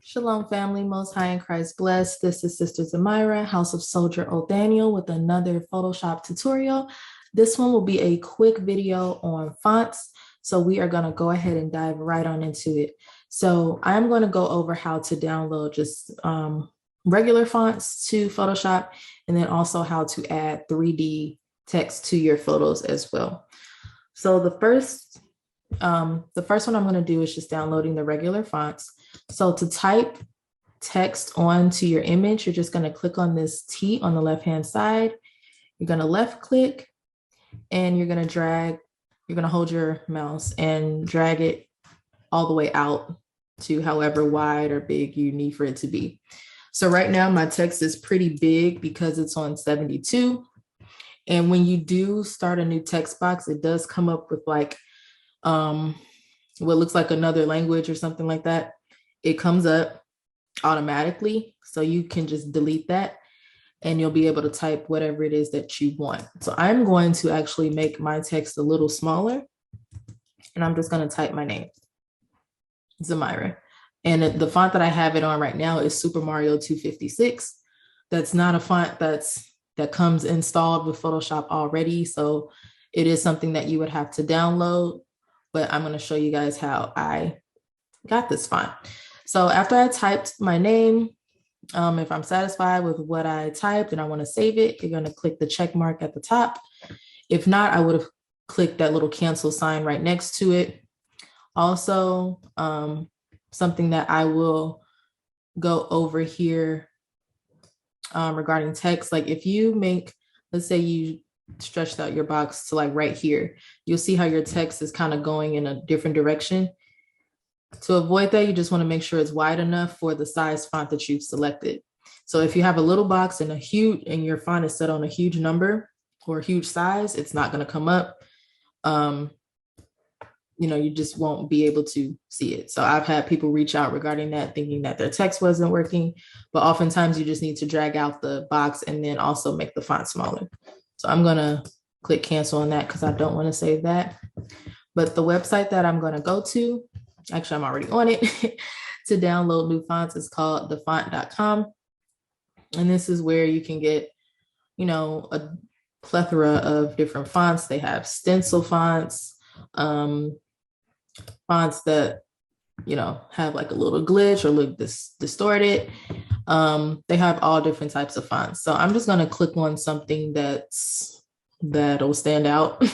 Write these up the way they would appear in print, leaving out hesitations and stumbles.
Shalom, family, most high in Christ bless. This is Sister Zamira, House of Soldier Othaniel, with another Photoshop tutorial. This one will be a quick video on fonts. So we are going to go ahead and dive right on into it. So I'm going to go over how to download just regular fonts to Photoshop, and then also how to add 3D text to your photos as well. So the first one I'm going to do is just downloading the regular fonts. So to type text onto your image, you're just going to click on this T on the left-hand side. You're going to left click and you're going to hold your mouse and drag it all the way out to however wide or big you need for it to be. So right now my text is pretty big because it's on 72. And when you do start a new text box, it does come up with like what looks like another language or something like that. It comes up automatically, so you can just delete that and you'll be able to type whatever it is that you want. So I'm going to actually make my text a little smaller, and I'm just going to type my name, Zamira. And the font that I have it on right now is Super Mario 256. That's not a font that comes installed with Photoshop already, so it is something that you would have to download, but I'm going to show you guys how I got this font. So after I typed my name, if I'm satisfied with what I typed and I want to save it, you're going to click the check mark at the top. If not, I would have clicked that little cancel sign right next to it. Also, something that I will go over here regarding text, like if you make, let's say you stretched out your box to like right here, you'll see how your text is kind of going in a different direction. To avoid that, you just want to make sure it's wide enough for the size font that you've selected. So if you have a little box and your font is set on a huge number or a huge size, it's not going to come up. You just won't be able to see it. So I've had people reach out regarding that, thinking that their text wasn't working, but oftentimes you just need to drag out the box and then also make the font smaller. So I'm going to click cancel on that because I don't want to save that. But the website that I'm going to go to, actually, I'm already on it, to download new fonts is called thefont.com. And this is where you can get, a plethora of different fonts. They have stencil fonts, fonts that, have like a little glitch or look distorted. They have all different types of fonts. So I'm just going to click on something that'll stand out.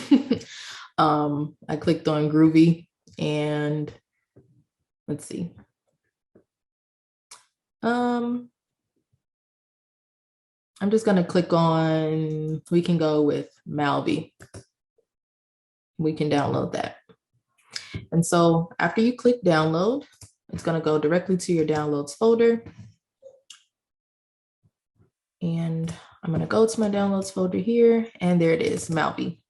I clicked on Groovy, and let's see. I'm just going to click on, we can go with Malby. We can download that. And so after you click download, it's going to go directly to your downloads folder. And I'm going to go to my downloads folder here, and there it is, Malby.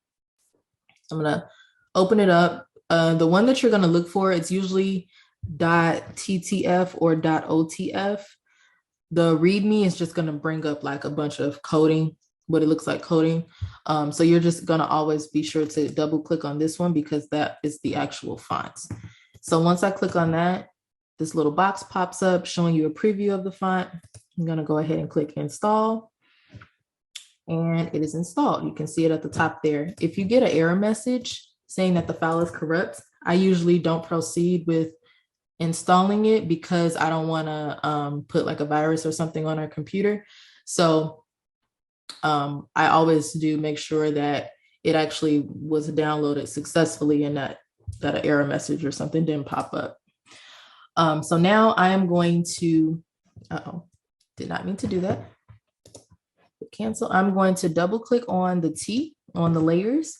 I'm going to open it up. The one that you're going to look for, it's usually .ttf or .otf. The README is just going to bring up like a bunch of coding, what it looks like coding. So you're just going to always be sure to double click on this one because that is the actual font. So once I click on that, this little box pops up showing you a preview of the font. I'm going to go ahead and click install, and it is installed. You can see it at the top there. If you get an error message saying that the file is corrupt, I usually don't proceed with installing it because I don't want to put like a virus or something on our computer. So I always do make sure that it actually was downloaded successfully and that an error message or something didn't pop up. So now I am going to, did not mean to do that. Cancel. I'm going to double click on the T on the layers,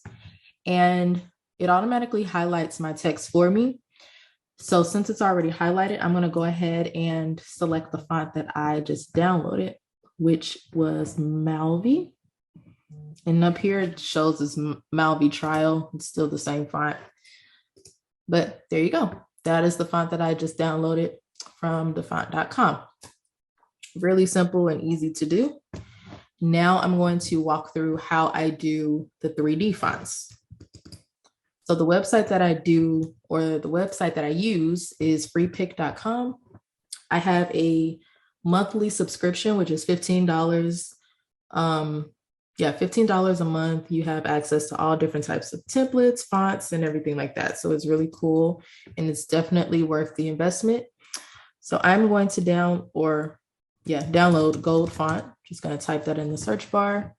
and it automatically highlights my text for me. So since it's already highlighted, I'm going to go ahead and select the font that I just downloaded, which was Malby. And up here it shows this Malby Trial. It's still the same font. But there you go. That is the font that I just downloaded from thefont.com. Really simple and easy to do. Now I'm going to walk through how I do the 3D fonts. So the website that I use is freepik.com. I have a monthly subscription, which is $15. Yeah, $15 a month. You have access to all different types of templates, fonts, and everything like that. So it's really cool, and it's definitely worth the investment. So I'm going to download Gold Font. Just going to type that in the search bar.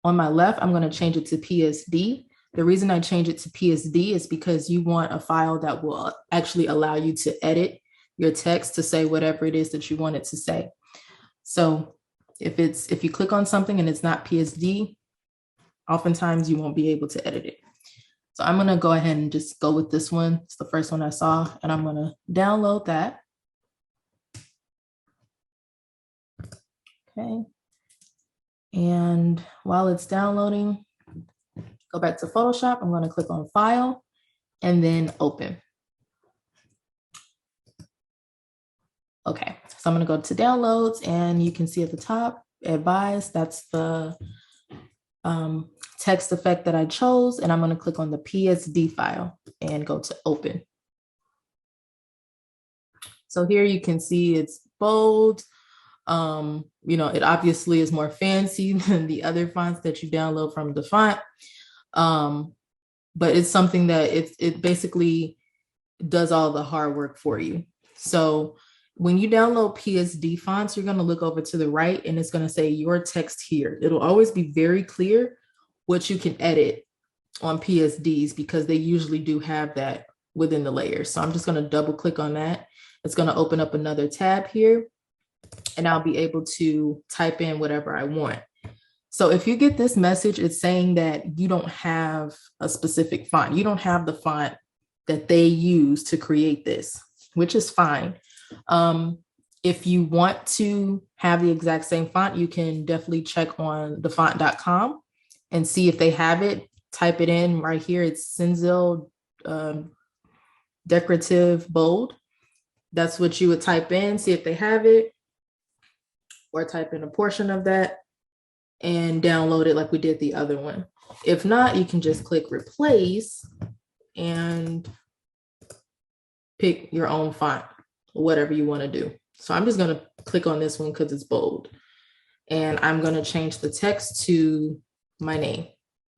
On my left, I'm going to change it to PSD. The reason I change it to PSD is because you want a file that will actually allow you to edit your text to say whatever it is that you want it to say. So if you click on something and it's not PSD, oftentimes you won't be able to edit it. So I'm going to go ahead and just go with this one. It's the first one I saw, and I'm going to download that. Okay. And while it's downloading, go back to Photoshop. I'm going to click on File and then Open. Okay, so I'm going to go to Downloads, and you can see at the top, Advise. That's the text effect that I chose, and I'm going to click on the PSD file and go to Open. So here you can see it's bold. It obviously is more fancy than the other fonts that you download from the font. But it's something that it basically does all the hard work for you. So when you download PSD fonts, you're going to look over to the right, and it's going to say your text here. It'll always be very clear what you can edit on PSDs, because they usually do have that within the layers. So I'm just going to double click on that. It's going to open up another tab here, and I'll be able to type in whatever I want. So if you get this message, it's saying that you don't have a specific font. You don't have the font that they use to create this, which is fine. If you want to have the exact same font, you can definitely check on thefont.com and see if they have it. Type it in right here. It's Cinzel Decorative Bold. That's what you would type in, see if they have it, or type in a portion of that and download it like we did the other one. If not, you can just click Replace and pick your own font, whatever you want to do. So I'm just going to click on this one because it's bold. And I'm going to change the text to my name.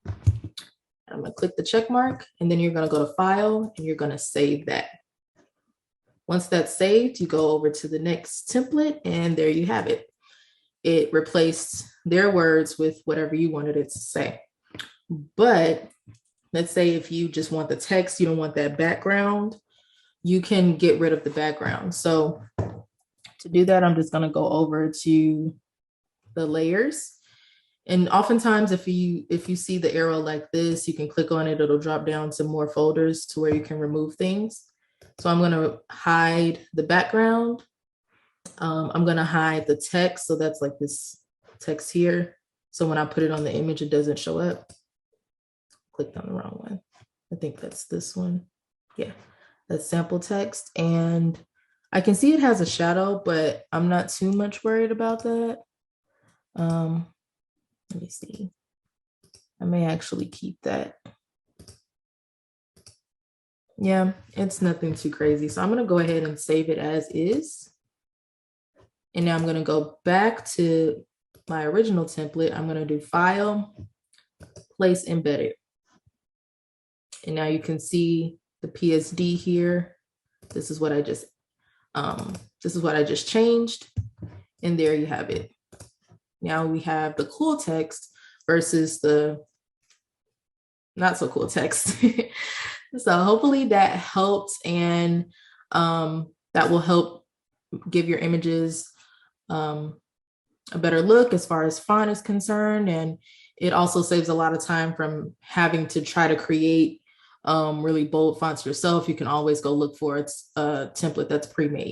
I'm going to click the check mark, and then you're going to go to File, and you're going to save that. Once that's saved, you go over to the next template, and there you have it. It replaced their words with whatever you wanted it to say. But let's say if you just want the text, you don't want that background, you can get rid of the background. So to do that, I'm just going to go over to the layers. And oftentimes, if you see the arrow like this, you can click on it. It'll drop down to more folders to where you can remove things. So I'm going to hide the background. I'm going to hide the text. So that's like this text here. So when I put it on the image, it doesn't show up. Clicked on the wrong one. I think that's this one. Yeah, that's sample text. And I can see it has a shadow, but I'm not too much worried about that. Let me see. I may actually keep that. Yeah, it's nothing too crazy. So I'm going to go ahead and save it as is. And now I'm going to go back to my original template. I'm going to do File, Place Embedded. And now you can see the PSD here. This is what I just changed. And there you have it. Now we have the cool text versus the not so cool text. So hopefully that helps, and that will help give your images a better look as far as font is concerned. And it also saves a lot of time from having to try to create really bold fonts yourself. You can always go look for a template that's pre-made.